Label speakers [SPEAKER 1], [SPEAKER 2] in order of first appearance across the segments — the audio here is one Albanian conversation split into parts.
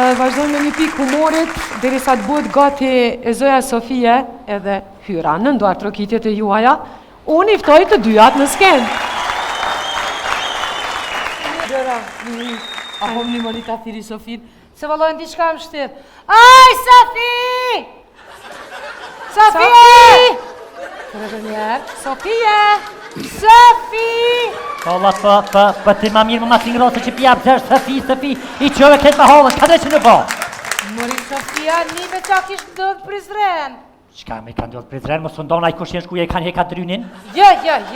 [SPEAKER 1] Vazhdojmë me një pikë humorit, derisa të bëhet gati e zoja Sofia edhe hyra në nduar trokitjet e juaja, unë i ftoj të dyat në skenë.
[SPEAKER 2] Gjera, apo më një mëri ta thiri Sofin, se vallojnë diçka më shtet. Aj, Sofi! Sofi! Kërë njerë, Sofia! Sofi!
[SPEAKER 3] Po ti ma mirë më masin rosë që pja pëzër, Sofi, i qove këtë më hollën, ka dhe që në bo?
[SPEAKER 2] Mëri Sofia, një me qa kishtë ndodhë Prizren.
[SPEAKER 3] Qka me ka ndodhë Prizren, më së ndonë a i kushen shkuja i kanë heka drynin?
[SPEAKER 2] Ja.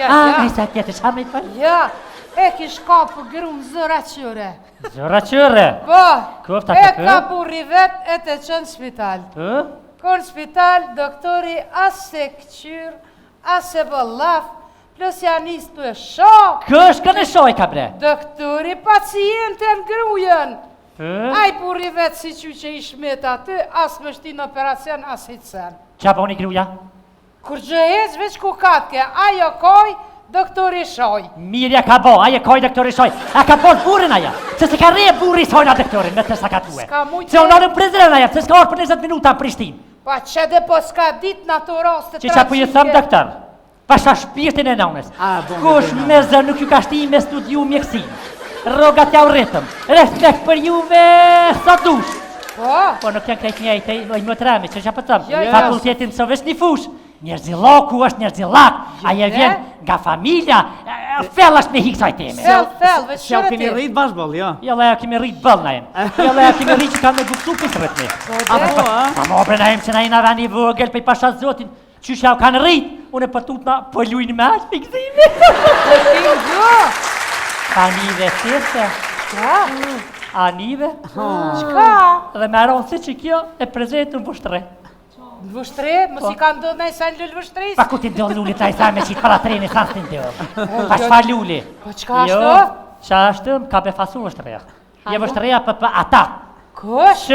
[SPEAKER 3] A i sa tjetë, qa me i fërë?
[SPEAKER 2] Ja, e kish ka për gërum zëra qëre.
[SPEAKER 3] Zëra qëre?
[SPEAKER 2] Po,
[SPEAKER 3] Kofta
[SPEAKER 2] e
[SPEAKER 3] të
[SPEAKER 2] ka burri vet e të qënë spital. Konë spital, doktori ase këqyr, ase bëllaf, plus janë istë për shok.
[SPEAKER 3] Kësh kënë e shoj ka bre?
[SPEAKER 2] Doktori pacientën grujen. Aj burri vetë si që i shmet aty, as më shti në operacion, as hitësen.
[SPEAKER 3] Qa boni gruja?
[SPEAKER 2] Kur gjëhez, veç ku katke, ajo koj, doktori shoj.
[SPEAKER 3] Mirja ka bo, aje koj doktori shoj. A ka posh burin aja? Se se ka re buri shojna doktorin, me të sa ka tue. Se unë në Prizren aja, se s'ka orë për 20 minuta në Prishtin.
[SPEAKER 2] Pa që dhe po s'ka dit në ato raste
[SPEAKER 3] që qa po ju thëmë doktor? Pasha shpirtin e nënës. Kush me zë nuk ju ka shti me studiu mjekësin. Rogat ja u rritëm. Respekt për juve sa dush. Po nuk janë krejt njejtë, i më të remi, që që pëtëm. Fakultetin së vesh një fush. Njerëziloku është njerëzilak. Aje vjen nga familja. Fell është me hikë saj teme.
[SPEAKER 2] Fell, veç
[SPEAKER 4] Sjau kemi rrit bash bëll, ja.
[SPEAKER 3] Jella ja kemi rrit bëll na jem. Jella ja kemi rrit që kam me buksu pisërët me. Pa më obre na jem që na i në vani vëgël pe i pasha zotin. Qysh jau kanë rrit, unë e pëtut na pëllujnë me ashtë pikzimi. Anive tjese. Anive.
[SPEAKER 2] Qka?
[SPEAKER 3] Dhe me aronë si që kjo e prezentu në vështre.
[SPEAKER 2] Në vështre? Mos i ka ndodhë në i sa lullë vështresë?
[SPEAKER 3] Pa ku ti ndodhë lulli ta i sa me qitë para treni, sa s'ti ndodhë. Pa shfa lulli.
[SPEAKER 2] Po qka ashtë?
[SPEAKER 3] Qa ashtë ka be fasu vështreja. Je vështreja për ata.
[SPEAKER 2] Kush?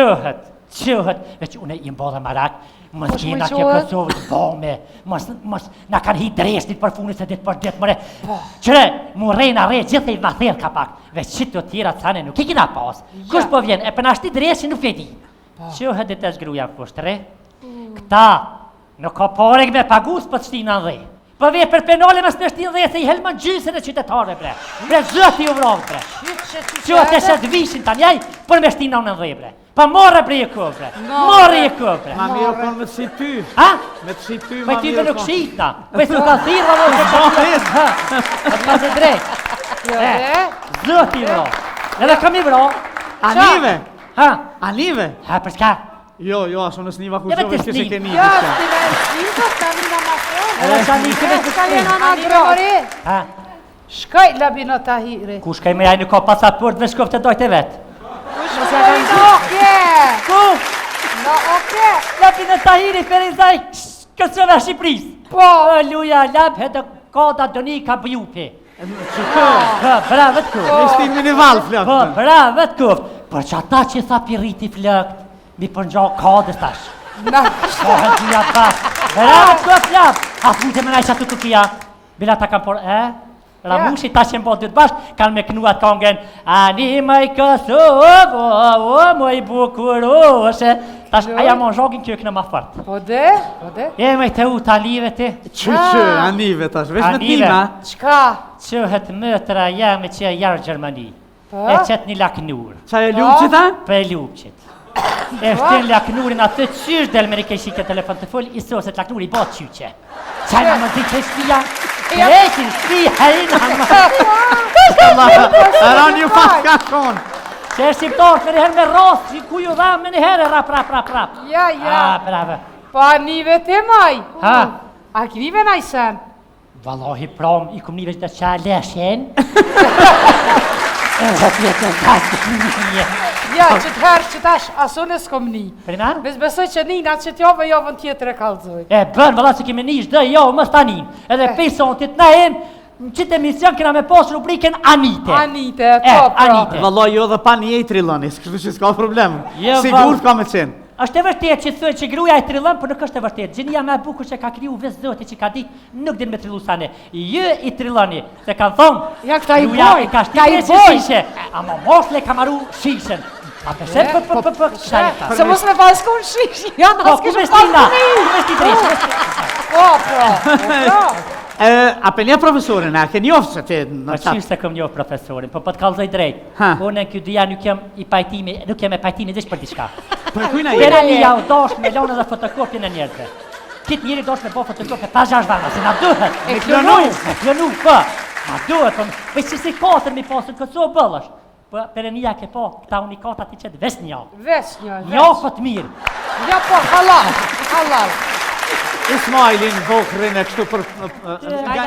[SPEAKER 3] Qëhët. Veç une i mbodhe marak, mos kjena kjo Kosovë të bome, mos na kanë hi dreshtit për funit se ditë për ditë mëre. Qëre, mu rejna rej, gjithë i ma therë ka pak, veç qitë të tjera të sane nuk i kina pas. Kush po vjen, e për nashti dreshtin nuk vedi. Qëhët dhe të shgruja në fushtre, këta nuk ka porek me pagus për të shtina në dhej. Për vje për penale mes me shtina dhe se i helman gjysën e qytetarve bre. Bre zëti u vrovë bre. Qëhët e shetë vishin të njaj për me shtina në dhej bre. Pa morë bre i këvë bre, morë i këvë bre.
[SPEAKER 4] Ma mirë për me të shqit ty.
[SPEAKER 3] Ha?
[SPEAKER 4] Me të shqit ty ma mirë për.
[SPEAKER 3] Pa ty me nuk shqitna. Pa ty ka thirë vë vë vë vë vë drejt. Zëti vro. Edhe kam i vro.
[SPEAKER 4] Anive?
[SPEAKER 3] Ha?
[SPEAKER 4] Anive?
[SPEAKER 3] Ha, për shka?
[SPEAKER 4] Jo, ashtë në sniva ku qove që se keni.
[SPEAKER 2] Ja, s'ti me sniva, s'ka vina ma fronë.
[SPEAKER 3] Edhe qa një këve të
[SPEAKER 2] S'ka jena në grori.
[SPEAKER 3] Ha?
[SPEAKER 2] Shkaj labino tahiri.
[SPEAKER 3] Ku shkaj me jaj nuk ka pasaport dhe shkof të dojt e vetë?
[SPEAKER 2] Në oke.
[SPEAKER 3] Labino tahiri Ferizaj kësëve Shqipëris.
[SPEAKER 2] Po.
[SPEAKER 3] Luja lab hedë koda dëni ka bëjupi. Bravo të kuf.
[SPEAKER 4] Ishti minival flëkt.
[SPEAKER 3] Po, bravo të kuf. Për që ata që tha piriti flëkt, mi përngjo kodës tash.
[SPEAKER 2] Na.
[SPEAKER 3] Pohën të jatë tash. Bravo të kuf lab. A fute me najqa të kja. Bila ta kam por, Ramushi tash e mbo dytë bashkë, kanë me kënuat kongen Ani maj Kosovë, o moj bukuroshe. Tash aja mon zhogin kjo e kënë ma fort.
[SPEAKER 2] Po de?
[SPEAKER 3] E maj të u talive ti.
[SPEAKER 4] Që, Anive tash, vesh me tima.
[SPEAKER 2] Qka?
[SPEAKER 3] Qëhet mëtra jam e që e jarë Gjermani. E qëtë një laknur.
[SPEAKER 4] Qa e ljubë qita?
[SPEAKER 3] Për e ljubqit. E shtin laknurin atë qysh del me një keshik e telefon të full, i soset laknuri i bot qyqe. Qajna më zi që shpia, Ekin shpi hajna ma.
[SPEAKER 4] Aran ju pas ka konë.
[SPEAKER 3] Që e shqiptarët me njëherë me rosë, ku ju dhamë me njëherë rap.
[SPEAKER 2] Ja.
[SPEAKER 3] Bravo.
[SPEAKER 2] Pa nive te maj.
[SPEAKER 3] Ha?
[SPEAKER 2] A knive na i sen?
[SPEAKER 3] Valohi prom, i kum nive që të qa leshen.
[SPEAKER 2] Ja, që të herë që tash, aso në s'kom ni.
[SPEAKER 3] Prinar?
[SPEAKER 2] Besoj që nina që t'jove jovën tjetër e kalzoj.
[SPEAKER 3] E bën, valla që kemi nish dhe jo, mës t'anin. Edhe pesontit na em, që të emision kena me posë rubriken Anite.
[SPEAKER 2] Anite, po.
[SPEAKER 3] Anite.
[SPEAKER 4] Valla jo dhe pa një e i trilloni, kështu që s'ka problem.
[SPEAKER 3] Jo,
[SPEAKER 4] Sigur t'ka me qenë.
[SPEAKER 3] Është e vërtet që thënë që gruaja e trillon, por nuk është e vërtet. Gjenia më e bukur që ka kriju vetë Zoti që ka ditë nuk din me trillu sane. Ju i trilloni, se kanë thonë.
[SPEAKER 2] Ja këta i
[SPEAKER 3] gruaja
[SPEAKER 2] boj,
[SPEAKER 3] ka
[SPEAKER 2] ka i boj.
[SPEAKER 3] Ama mos le ka marru shishën. A përse për shajta?
[SPEAKER 1] Se mos me pas kun shish, janë
[SPEAKER 3] Po,
[SPEAKER 1] as
[SPEAKER 3] ku
[SPEAKER 1] kishë
[SPEAKER 3] me
[SPEAKER 1] pas
[SPEAKER 3] stina?
[SPEAKER 1] fëmijë.
[SPEAKER 3] Ku me sti drejtë?
[SPEAKER 2] Po.
[SPEAKER 4] A për një profesorin, a ke njofë se ti në
[SPEAKER 3] Po
[SPEAKER 4] qatë?
[SPEAKER 3] qysh se këm njohë profesorin, po të kalzoj drejt.
[SPEAKER 4] Ha.
[SPEAKER 3] Unë në kjo dhja nuk jem i pajtimi, nuk jem e pajtimi dish për diçka.
[SPEAKER 4] Për kujna
[SPEAKER 3] Kere
[SPEAKER 4] je?
[SPEAKER 3] një ja u dosh me lone dhe fotokopje në njerëzve. Kitë njëri dosh me bo fotokopje pa 6 varna, se na duhet.
[SPEAKER 4] Me klonu.
[SPEAKER 3] Me klonu, po. Na duhet, po. Veç që si 4 mi pasën, këtë so bëllësh. Po, për e një ke po, këta unikatat i qëtë vesh një.
[SPEAKER 2] Vesh një.
[SPEAKER 3] Një këtë mirë.
[SPEAKER 2] Ja po, halal.
[SPEAKER 4] Ismailin, vokrin e kështu për...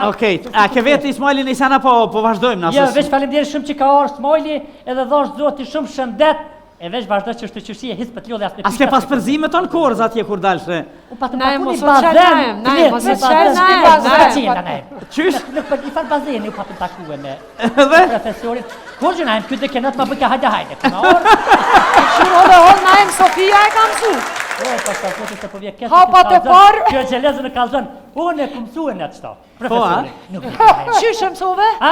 [SPEAKER 4] Okej, a ke vetë Ismailin i sana po vazhdojmë
[SPEAKER 3] Jo,
[SPEAKER 4] nësës?
[SPEAKER 3] veç falemderit shumë që ka orë Smojli, edhe dhosh zoti shumë shëndet, e veç vazhdo që është të qërësie, hisë për t'lodhe asë me
[SPEAKER 4] As ke pas përzime tonë korës atje kur dalshë?
[SPEAKER 3] U pa të
[SPEAKER 1] Naim,
[SPEAKER 3] pakuni
[SPEAKER 1] mos u qel naim, naim, mos u qel naim.
[SPEAKER 4] Qysh?
[SPEAKER 3] Nuk për i falë bazeni, u pa të takue me
[SPEAKER 4] Edhe?
[SPEAKER 3] profesorin. Kur gjë naim, këtë kënët më bëka hajde, këna orë.
[SPEAKER 1] Shuro dhe hol naim, Sofia e kam su.
[SPEAKER 3] O, pas të zotit se po vje këtë
[SPEAKER 1] Hapat e parë.
[SPEAKER 3] Kjo gjelezë në kalzën, unë e këmësuen e të shto. Profesorin, nuk
[SPEAKER 1] Qysh e mësove?
[SPEAKER 3] Ha?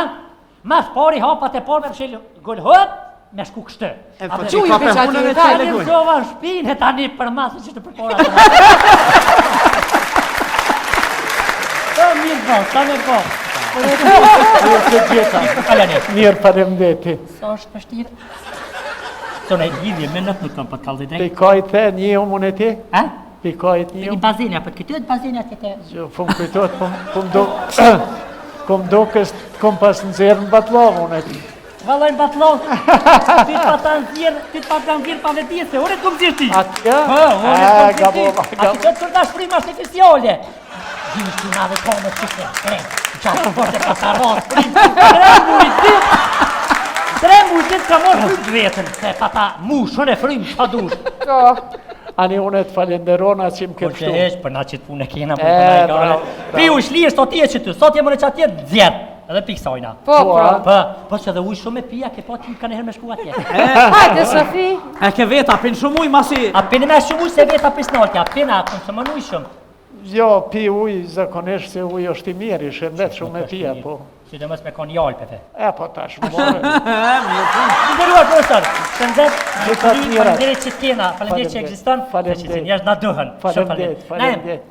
[SPEAKER 3] Mas pari hapat e parë me mshilë gullhët, me shku kështë.
[SPEAKER 4] E po
[SPEAKER 1] Quj,
[SPEAKER 4] që ka
[SPEAKER 1] veç
[SPEAKER 4] për
[SPEAKER 1] aty
[SPEAKER 4] punën e
[SPEAKER 1] i
[SPEAKER 4] qele
[SPEAKER 3] Tani
[SPEAKER 4] gojnë.
[SPEAKER 3] mësova në shpinë, e tani për masë që të përpora të Po, mirë po, ta me po. Kalani.
[SPEAKER 5] Mirë paremdeti.
[SPEAKER 3] Sa është pështirë? Sone, gjithje, me nëtë nuk kam për të kalë dhe drejtë.
[SPEAKER 5] Pikajt the një umun e ti?
[SPEAKER 3] Ha?
[SPEAKER 5] Pikajt një
[SPEAKER 3] Një bazenja, për të këtë bazenja të të...
[SPEAKER 5] Që fëm kujtot, fëm do kështë kom pas nëzirë në batlovë unë e ti.
[SPEAKER 3] Valojnë batlon, ty të pata nëzirë pa vetije se ure të këmë zirë ti.
[SPEAKER 5] Atja?
[SPEAKER 3] Po, ure të këmë zirë ti.
[SPEAKER 5] gabo.
[SPEAKER 3] A ti këtë qërda shprima artificiale. Gjimës të nga dhe kome të qëtë, qatë të vërte pa të rrasë, tre mujtit ka morë frymë të vetën, se pa ta mushën e frymë pa dush.
[SPEAKER 5] Ani unë e të falenderona që më
[SPEAKER 3] Po
[SPEAKER 5] këtë
[SPEAKER 3] që
[SPEAKER 5] shtu.
[SPEAKER 3] esh, për na që të punë e kena, për të na i gare. Pi u shlirë, sot tje që ty, sot jemë në qatë tjetë, zjerë, edhe pikë sajna.
[SPEAKER 2] Po,
[SPEAKER 3] Po që dhe uj shumë e pia, ke po ti ka nëherë me shku atje.
[SPEAKER 2] Hajde, Sofi.
[SPEAKER 4] E ke vetë, apin shumë uj masi...
[SPEAKER 3] A pini me shumë uj se veta pisnalti, a pina, konsumon uj shumë.
[SPEAKER 5] Jo, pi uj, zakonisht se uj është i mirë, i shëndet shumë e pia, po.
[SPEAKER 3] Si dhe mës me kon jalpeve.
[SPEAKER 5] E, po tash më morë.
[SPEAKER 3] Nderuar profesor, shëndet,
[SPEAKER 5] Gjithat
[SPEAKER 3] ju
[SPEAKER 5] mirat.
[SPEAKER 3] falenderit që t'kena, falenderit që eksiston, dhe që si njerëz na duhen. Shumë
[SPEAKER 5] Falemdet,
[SPEAKER 3] falenderit.
[SPEAKER 5] falemdet.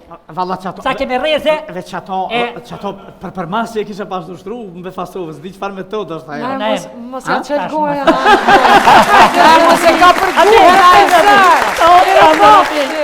[SPEAKER 4] Valla që ato...
[SPEAKER 3] Sa kemi rreze,
[SPEAKER 4] Veç që ato për masi e kishe pas ushtru, më befastovë, s'di qëfar metodë është ajo.
[SPEAKER 1] Naim, mos ja qel
[SPEAKER 3] tash
[SPEAKER 1] goja.
[SPEAKER 3] mos-
[SPEAKER 1] Naim, mos e ka për
[SPEAKER 3] Atje,
[SPEAKER 1] goja.
[SPEAKER 3] atje, atje.
[SPEAKER 1] Naim,